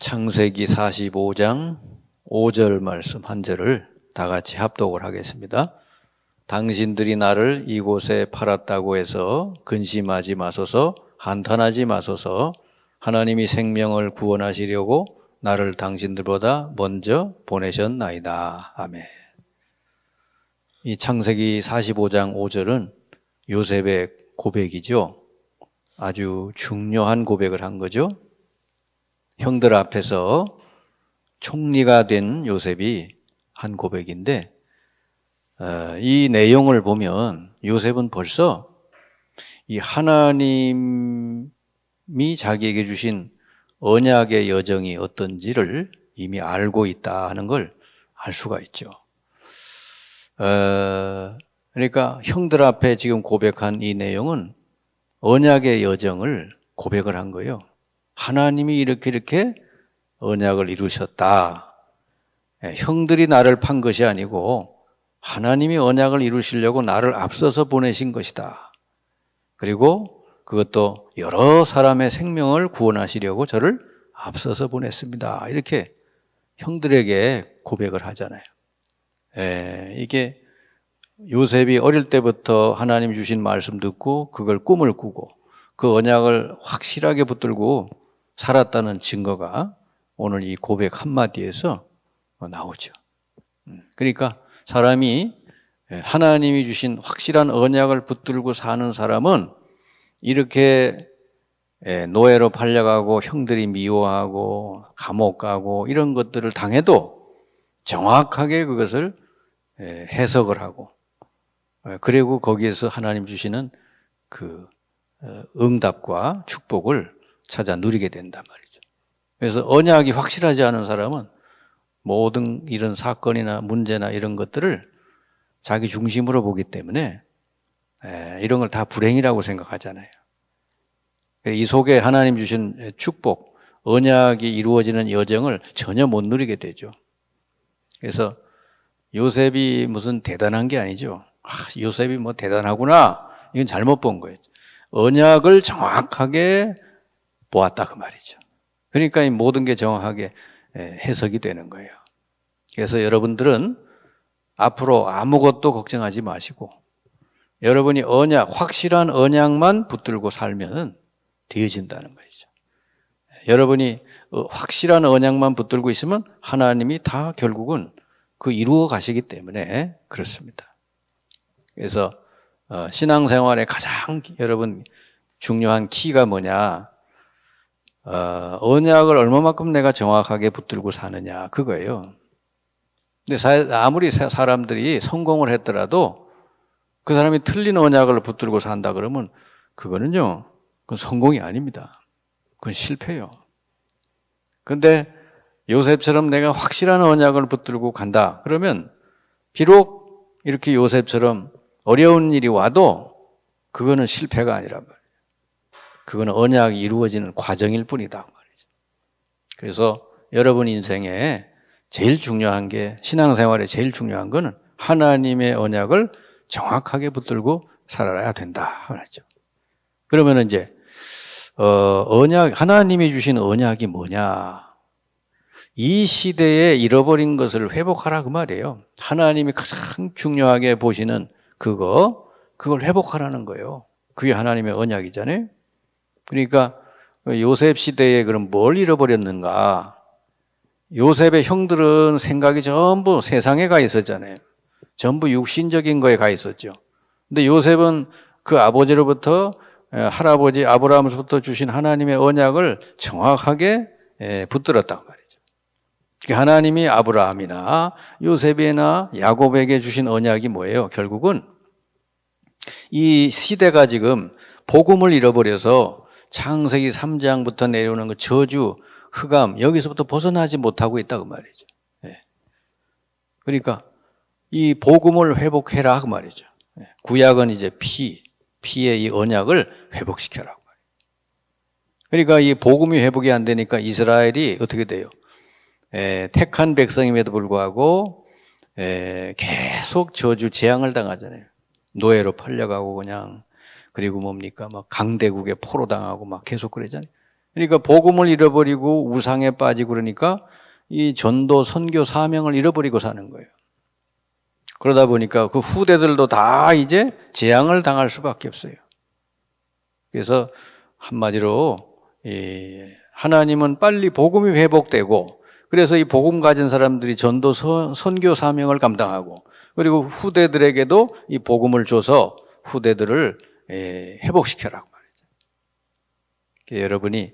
창세기 45장 5절 말씀 한 절을 다 같이 합독을 하겠습니다. 당신들이 나를 이곳에 팔았다고 해서 근심하지 마소서, 한탄하지 마소서. 하나님이 생명을 구원하시려고 나를 당신들보다 먼저 보내셨나이다. 아멘. 이 창세기 45장 5절은 요셉의 고백이죠. 아주 중요한 고백을 한 거죠. 형들 앞에서 총리가 된 요셉이 한 고백인데, 이 내용을 보면 요셉은 벌써 이 하나님이 자기에게 주신 언약의 여정이 어떤지를 이미 알고 있다 하는 걸 알 수가 있죠. 그러니까 형들 앞에 지금 고백한 이 내용은 언약의 여정을 고백을 한 거예요. 하나님이 이렇게 언약을 이루셨다. 형들이 나를 판 것이 아니고 하나님이 언약을 이루시려고 나를 앞서서 보내신 것이다. 그리고 그것도 여러 사람의 생명을 구원하시려고 저를 앞서서 보냈습니다. 이렇게 형들에게 고백을 하잖아요. 이게 요셉이 어릴 때부터 하나님 주신 말씀 듣고 그걸 꿈을 꾸고 그 언약을 확실하게 붙들고 살았다는 증거가 오늘 이 고백 한마디에서 나오죠. 그러니까 사람이 하나님이 주신 확실한 언약을 붙들고 사는 사람은 이렇게 노예로 팔려가고 형들이 미워하고 감옥 가고 이런 것들을 당해도 정확하게 그것을 해석을 하고 그리고 거기에서 하나님 주시는 그 응답과 축복을 찾아 누리게 된단 말이죠. 그래서 언약이 확실하지 않은 사람은 모든 이런 사건이나 문제나 이런 것들을 자기 중심으로 보기 때문에 이런 걸 다 불행이라고 생각하잖아요. 이 속에 하나님 주신 축복, 언약이 이루어지는 여정을 전혀 못 누리게 되죠. 그래서 요셉이 무슨 대단한 게 아니죠. 요셉이 뭐 대단하구나. 이건 잘못 본 거예요. 언약을 정확하게 보았다 그 말이죠. 그러니까 이 모든 게 정확하게 해석이 되는 거예요. 그래서 여러분들은 앞으로 아무것도 걱정하지 마시고 여러분이 확실한 언약만 붙들고 살면 되어진다는 거죠. 여러분이 확실한 언약만 붙들고 있으면 하나님이 다 결국은 그 이루어 가시기 때문에 그렇습니다. 그래서 신앙생활의 가장 여러분 중요한 키가 뭐냐? 언약을 얼마만큼 내가 정확하게 붙들고 사느냐 그거예요. 근데 아무리 사람들이 성공을 했더라도 그 사람이 틀린 언약을 붙들고 산다 그러면 그건 성공이 아닙니다. 그건 실패예요. 근데 요셉처럼 내가 확실한 언약을 붙들고 간다 그러면 비록 이렇게 요셉처럼 어려운 일이 와도 그거는 실패가 아니란 말이에요. 그거는 언약이 이루어지는 과정일 뿐이다 말이죠. 그래서 여러분 인생에 제일 중요한 게 신앙생활에 제일 중요한 거는 하나님의 언약을 정확하게 붙들고 살아야 된다 말이죠. 그러면 이제 하나님이 주신 언약이 뭐냐? 이 시대에 잃어버린 것을 회복하라 그 말이에요. 하나님이 가장 중요하게 보시는 그걸 회복하라는 거예요. 그게 하나님의 언약이잖아요. 그러니까 요셉 시대에 그럼 뭘 잃어버렸는가? 요셉의 형들은 생각이 전부 세상에 가 있었잖아요. 전부 육신적인 거에 가 있었죠. 근데 요셉은 그 아버지로부터 할아버지 아브라함으로부터 주신 하나님의 언약을 정확하게 붙들었단 말이죠. 하나님이 아브라함이나 요셉이나 야곱에게 주신 언약이 뭐예요? 결국은 이 시대가 지금 복음을 잃어버려서 창세기 3장부터 내려오는 그 저주, 흑암 여기서부터 벗어나지 못하고 있다고 말이죠. 그러니까 이 복음을 회복해라 그 말이죠. 구약은 이제 피의 이 언약을 회복시켜라 그 말이에요. 그러니까 이 복음이 회복이 안 되니까 이스라엘이 어떻게 돼요? 택한 백성임에도 불구하고 계속 저주 재앙을 당하잖아요. 노예로 팔려가고 그냥 그리고 뭡니까 막 강대국에 포로 당하고 막 계속 그러잖아요. 그러니까 복음을 잃어버리고 우상에 빠지고 그러니까 이 전도 선교 사명을 잃어버리고 사는 거예요. 그러다 보니까 그 후대들도 다 이제 재앙을 당할 수밖에 없어요. 그래서 한마디로 하나님은 빨리 복음이 회복되고, 그래서 이 복음 가진 사람들이 전도 선교 사명을 감당하고, 그리고 후대들에게도 이 복음을 줘서 후대들을 회복시켜라고 말이죠. 여러분이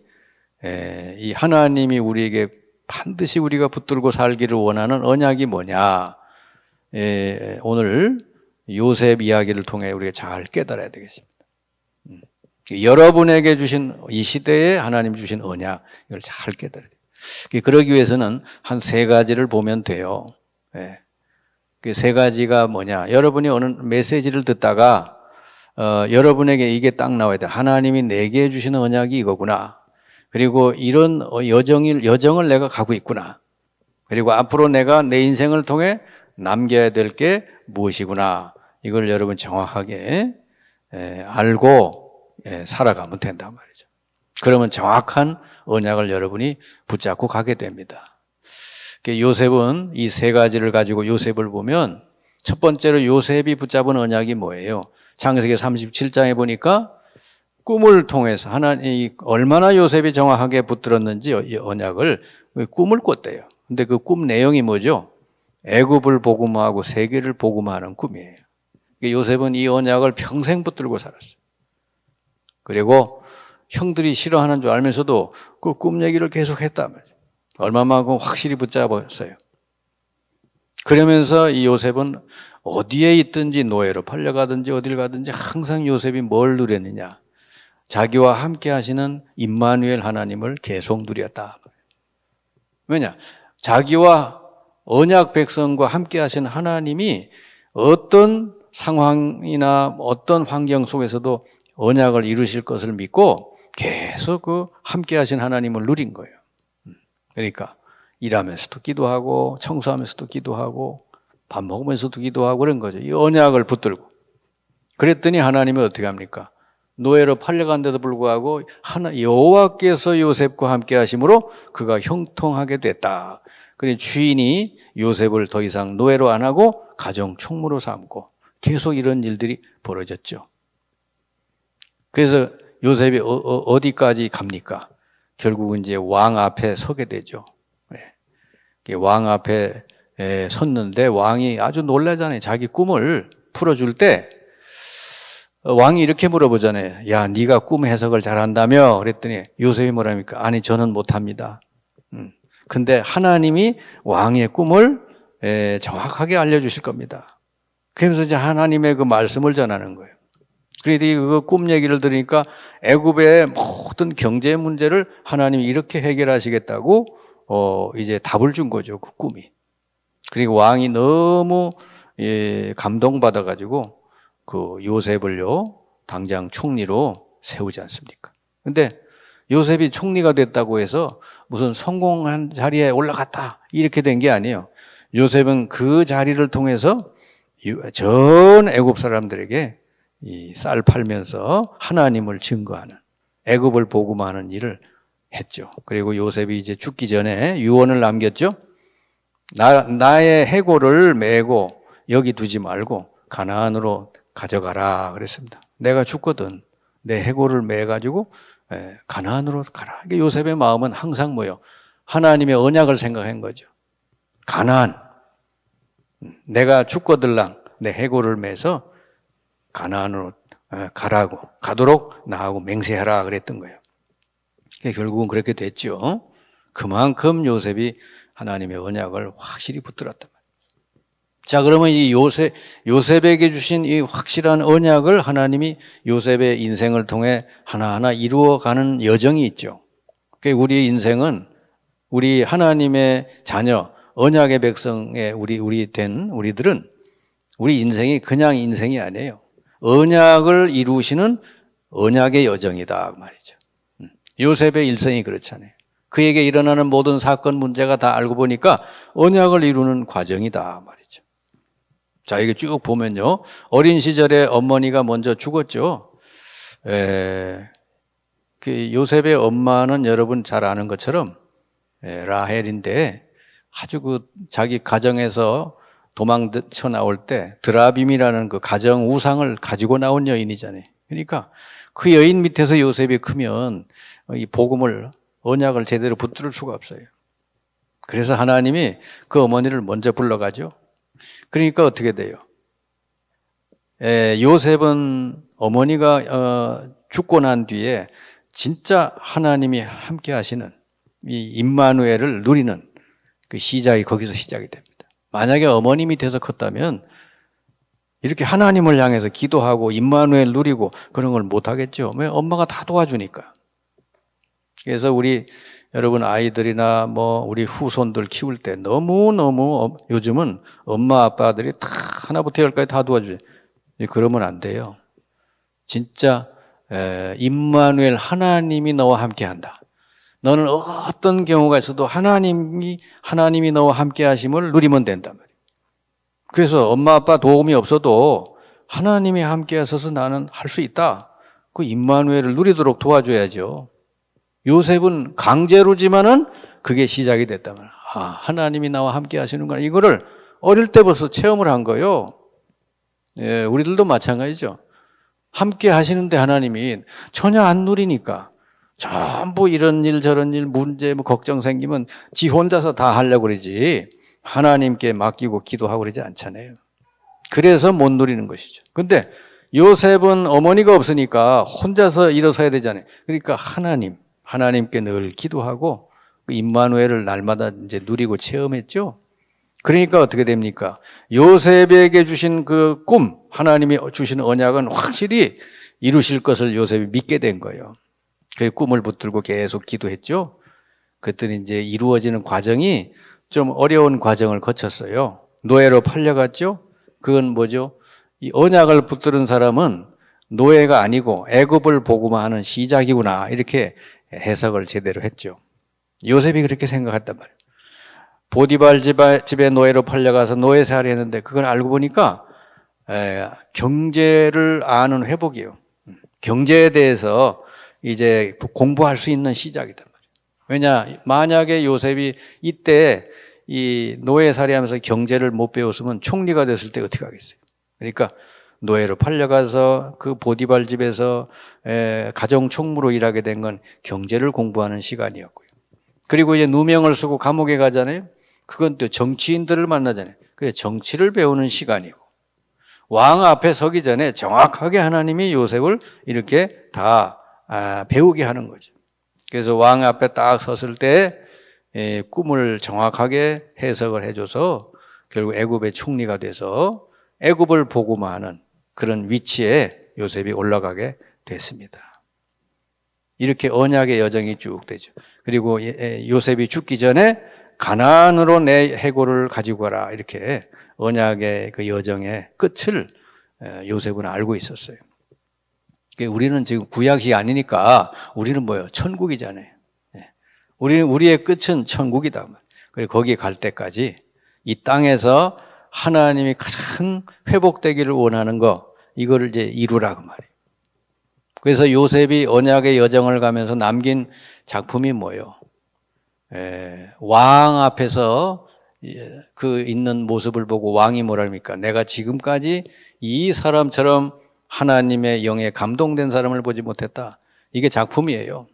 이 하나님이 우리에게 반드시 우리가 붙들고 살기를 원하는 언약이 뭐냐? 오늘 요셉 이야기를 통해 우리가 잘 깨달아야 되겠습니다. 여러분에게 주신 이 시대에 하나님 주신 언약, 이걸 잘 깨달아야 돼요. 그러기 위해서는 한 세 가지를 보면 돼요. 그 세 가지가 뭐냐? 여러분이 어느 메시지를 듣다가 여러분에게 이게 딱 나와야 돼. 하나님이 내게 주시는 언약이 이거구나. 그리고 이런 여정을 내가 가고 있구나. 그리고 앞으로 내가 내 인생을 통해 남겨야 될 게 무엇이구나. 이걸 여러분 정확하게 알고 살아가면 된단 말이죠. 그러면 정확한 언약을 여러분이 붙잡고 가게 됩니다. 요셉은 이 세 가지를 가지고 요셉을 보면 첫 번째로 요셉이 붙잡은 언약이 뭐예요? 창세기 37장에 보니까 꿈을 통해서 하나님이 얼마나 요셉이 정확하게 붙들었는지 언약을 꿈을 꿨대요. 근데 그 꿈 내용이 뭐죠? 애굽을 복음화하고 세계를 복음화하는 꿈이에요. 요셉은 이 언약을 평생 붙들고 살았어요. 그리고 형들이 싫어하는 줄 알면서도 그 꿈 얘기를 계속 했단 말이죠. 얼마만큼 확실히 붙잡았어요. 그러면서 이 요셉은 어디에 있든지 노예로 팔려가든지 어딜 가든지 항상 요셉이 뭘 누렸느냐? 자기와 함께 하시는 임마누엘 하나님을 계속 누렸다. 왜냐? 자기와 언약 백성과 함께 하시는 하나님이 어떤 상황이나 어떤 환경 속에서도 언약을 이루실 것을 믿고 계속 그 함께 하신 하나님을 누린 거예요. 그러니까 일하면서도 기도하고 청소하면서도 기도하고 밥 먹으면서도 기도하고 그런 거죠. 이 언약을 붙들고. 그랬더니 하나님이 어떻게 합니까? 노예로 팔려간데도 불구하고 여호와께서 요셉과 함께 하심으로 그가 형통하게 됐다. 그래서 주인이 요셉을 더 이상 노예로 안 하고 가정 총무로 삼고 계속 이런 일들이 벌어졌죠. 그래서 요셉이 어디까지 갑니까? 결국은 이제 왕 앞에 서게 되죠. 왕 앞에 섰는데 왕이 아주 놀라잖아요. 자기 꿈을 풀어줄 때 왕이 이렇게 물어보잖아요. 야, 네가 꿈 해석을 잘한다며? 그랬더니 요셉이 뭐랍니까? 아니, 저는 못합니다. 근데 하나님이 왕의 꿈을 정확하게 알려주실 겁니다. 그러면서 이제 하나님의 그 말씀을 전하는 거예요. 그런데 그 꿈 얘기를 들으니까 애굽의 모든 경제 문제를 하나님이 이렇게 해결하시겠다고 이제 답을 준 거죠. 그 꿈이. 그리고 왕이 너무 감동받아가지고 그 요셉을요 당장 총리로 세우지 않습니까? 근데 요셉이 총리가 됐다고 해서 무슨 성공한 자리에 올라갔다 이렇게 된 게 아니에요. 요셉은 그 자리를 통해서 전 애굽 사람들에게 이 쌀 팔면서 하나님을 증거하는 애굽을 복음화하는 일을 했죠. 그리고 요셉이 이제 죽기 전에 유언을 남겼죠. 나의 해골을 메고 여기 두지 말고 가나안으로 가져가라 그랬습니다. 내가 죽거든 내 해골을 매가지고 가나안으로 가라. 요셉의 마음은 항상 뭐요? 하나님의 언약을 생각한 거죠. 가나안, 내가 죽거들랑 내 해골을 매서 가나안으로 가도록 나하고 맹세하라 그랬던 거예요. 결국은 그렇게 됐죠. 그만큼 요셉이 하나님의 언약을 확실히 붙들었단 말이에요. 자, 그러면 이 요셉에게 주신 이 확실한 언약을 하나님이 요셉의 인생을 통해 하나하나 이루어가는 여정이 있죠. 우리의 인생은 우리 하나님의 자녀, 언약의 백성의 우리들은 우리 인생이 그냥 인생이 아니에요. 언약을 이루시는 언약의 여정이다 말이죠. 요셉의 일생이 그렇잖아요. 그에게 일어나는 모든 사건 문제가 다 알고 보니까 언약을 이루는 과정이다 말이죠. 자, 이게 쭉 보면요. 어린 시절에 어머니가 먼저 죽었죠. 그 요셉의 엄마는 여러분 잘 아는 것처럼 라헬인데 아주 그 자기 가정에서 도망쳐 나올 때 드라빔이라는 그 가정 우상을 가지고 나온 여인이잖아요. 그러니까 그 여인 밑에서 요셉이 크면 이 복음을 언약을 제대로 붙들 수가 없어요. 그래서 하나님이 그 어머니를 먼저 불러가죠. 그러니까 어떻게 돼요? 요셉은 어머니가 죽고 난 뒤에 진짜 하나님이 함께 하시는 이 임마누엘을 누리는 그 시작이 거기서 시작이 됩니다. 만약에 어머니 밑에서 컸다면 이렇게 하나님을 향해서 기도하고 임마누엘 누리고 그런 걸 못하겠죠. 왜? 엄마가 다 도와주니까. 그래서 우리 여러분 아이들이나 뭐 우리 후손들 키울 때 너무너무 요즘은 엄마 아빠들이 다 하나부터 열까지 다 도와줘요. 그러면 안 돼요. 진짜 임마누엘 하나님이 너와 함께한다. 너는 어떤 경우가 있어도 하나님이 너와 함께 하심을 누리면 된단 말이에요. 그래서 엄마 아빠 도움이 없어도 하나님이 함께 하셔서 나는 할 수 있다. 그 임마누엘을 누리도록 도와줘야죠. 요셉은 강제로지만은 그게 시작이 됐단 말이에요. 아, 하나님이 나와 함께 하시는구나. 이거를 어릴 때부터 체험을 한 거예요. 예, 우리들도 마찬가지죠. 함께 하시는데 하나님이 전혀 안 누리니까 전부 이런 일 저런 일 문제 뭐 걱정 생기면 지 혼자서 다 하려고 그러지 하나님께 맡기고 기도하고 그러지 않잖아요. 그래서 못 누리는 것이죠. 근데 요셉은 어머니가 없으니까 혼자서 일어서야 되잖아요. 그러니까 하나님께 늘 기도하고 임마누엘을 날마다 이제 누리고 체험했죠. 그러니까 어떻게 됩니까? 요셉에게 주신 그 꿈, 하나님이 주신 언약은 확실히 이루실 것을 요셉이 믿게 된 거예요. 그 꿈을 붙들고 계속 기도했죠. 그랬더니 이제 이루어지는 과정이 좀 어려운 과정을 거쳤어요. 노예로 팔려갔죠. 그건 뭐죠? 이 언약을 붙드는 사람은 노예가 아니고 애굽을 보고만 하는 시작이구나 이렇게 해석을 제대로 했죠. 요셉이 그렇게 생각했단 말이에요. 보디발 집에 노예로 팔려가서 노예 생활을 했는데 그걸 알고 보니까 경제를 아는 회복이에요. 경제에 대해서 이제 공부할 수 있는 시작이단 말이에요. 왜냐, 만약에 요셉이 이때 이 노예살이 하면서 경제를 못 배웠으면 총리가 됐을 때 어떻게 하겠어요? 그러니까 노예로 팔려가서 그 보디발 집에서 가정 총무로 일하게 된 건 경제를 공부하는 시간이었고요. 그리고 이제 누명을 쓰고 감옥에 가잖아요. 그건 또 정치인들을 만나잖아요. 그래서 정치를 배우는 시간이고 왕 앞에 서기 전에 정확하게 하나님이 요셉을 이렇게 다 배우게 하는 거죠. 그래서 왕 앞에 딱 섰을 때 꿈을 정확하게 해석을 해줘서 결국 애굽의 총리가 돼서 애굽을 보고만 하는 그런 위치에 요셉이 올라가게 됐습니다. 이렇게 언약의 여정이 쭉 되죠. 그리고 요셉이 죽기 전에 가나안으로 내 해골을 가지고 가라 이렇게 언약의 그 여정의 끝을 요셉은 알고 있었어요. 우리는 지금 구약이 아니니까 우리는 뭐예요? 천국이잖아요. 우리의 끝은 천국이다. 그리고 거기 갈 때까지 이 땅에서 하나님이 가장 회복되기를 원하는 거 이거를 이제 이루라고 말이에요. 그래서 요셉이 언약의 여정을 가면서 남긴 작품이 뭐예요? 왕 앞에서 그 있는 모습을 보고 왕이 뭐라 합니까? 내가 지금까지 이 사람처럼 하나님의 영에 감동된 사람을 보지 못했다. 이게 작품이에요.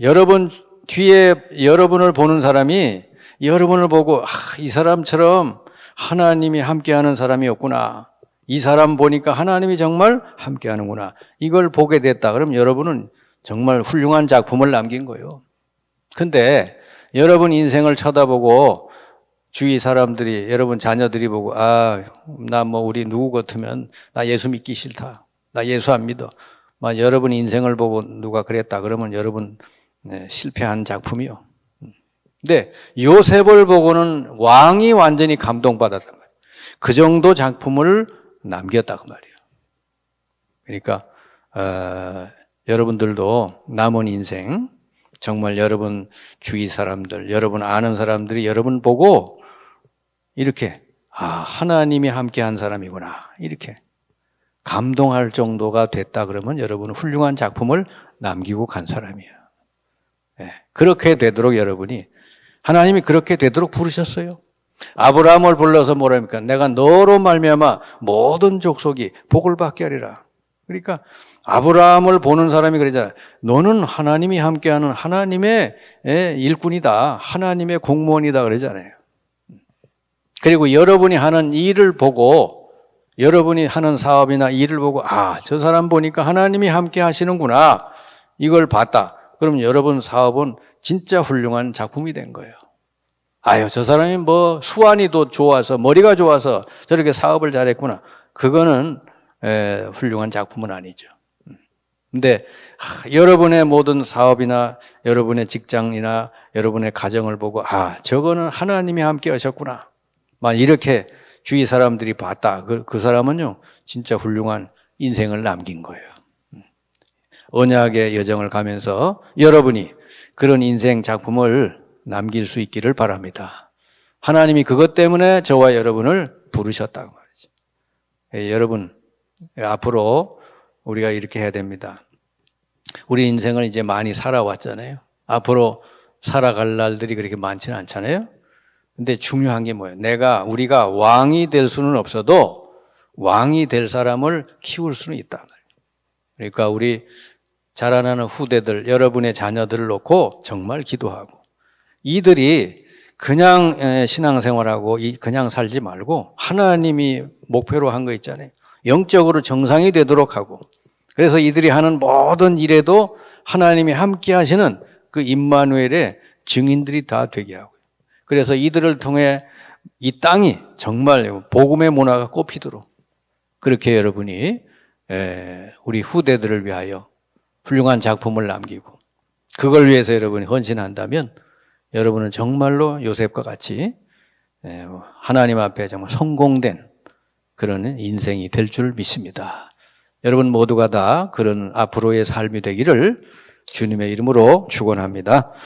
여러분 뒤에 여러분을 보는 사람이 여러분을 보고 이 사람처럼 하나님이 함께하는 사람이었구나. 이 사람 보니까 하나님이 정말 함께하는구나. 이걸 보게 됐다. 그럼 여러분은 정말 훌륭한 작품을 남긴 거예요. 근데 여러분 인생을 쳐다보고 주위 사람들이 여러분 자녀들이 보고 나 뭐 우리 누구 같으면 나 예수 믿기 싫다. 나 예수 안 믿어. 막 여러분 인생을 보고 누가 그랬다 그러면 여러분 실패한 작품이요. 근데 요셉을 보고는 왕이 완전히 감동받았단 말이에요. 그 정도 작품을 남겼다고 말이에요. 그러니까 여러분들도 남은 인생 정말 여러분 주위 사람들, 여러분 아는 사람들이 여러분 보고 이렇게 하나님이 함께한 사람이구나 이렇게 감동할 정도가 됐다 그러면 여러분은 훌륭한 작품을 남기고 간 사람이에요. 예, 그렇게 되도록 여러분이 하나님이 그렇게 되도록 부르셨어요. 아브라함을 불러서 뭐랍니까? 내가 너로 말미암아 모든 족속이 복을 받게 하리라. 그러니까 아브라함을 보는 사람이 그러잖아요. 너는 하나님이 함께하는 하나님의 일꾼이다. 하나님의 공무원이다 그러잖아요. 그리고 여러분이 하는 일을 보고 여러분이 하는 사업이나 일을 보고 저 사람 보니까 하나님이 함께 하시는구나. 이걸 봤다. 그럼 여러분 사업은 진짜 훌륭한 작품이 된 거예요. 저 사람이 뭐 수완이도 좋아서 머리가 좋아서 저렇게 사업을 잘했구나. 그거는 훌륭한 작품은 아니죠. 근데 여러분의 모든 사업이나 여러분의 직장이나 여러분의 가정을 보고 저거는 하나님이 함께 하셨구나. 막 이렇게 주위 사람들이 봤다. 그 사람은요 진짜 훌륭한 인생을 남긴 거예요. 언약의 여정을 가면서 여러분이 그런 인생 작품을 남길 수 있기를 바랍니다. 하나님이 그것 때문에 저와 여러분을 부르셨다고 말이죠. 여러분 앞으로 우리가 이렇게 해야 됩니다. 우리 인생을 이제 많이 살아왔잖아요. 앞으로 살아갈 날들이 그렇게 많지는 않잖아요. 근데 중요한 게 뭐예요? 우리가 왕이 될 수는 없어도 왕이 될 사람을 키울 수는 있단 말이에요. 그러니까 우리 자라나는 후대들, 여러분의 자녀들을 놓고 정말 기도하고 이들이 그냥 신앙생활하고 그냥 살지 말고 하나님이 목표로 한 거 있잖아요. 영적으로 정상이 되도록 하고 그래서 이들이 하는 모든 일에도 하나님이 함께 하시는 그 임마누엘의 증인들이 다 되게 하고요. 그래서 이들을 통해 이 땅이 정말 복음의 문화가 꽃피도록 그렇게 여러분이 우리 후대들을 위하여 훌륭한 작품을 남기고 그걸 위해서 여러분이 헌신한다면 여러분은 정말로 요셉과 같이 하나님 앞에 정말 성공된 그런 인생이 될 줄 믿습니다. 여러분 모두가 다 그런 앞으로의 삶이 되기를 주님의 이름으로 축원합니다.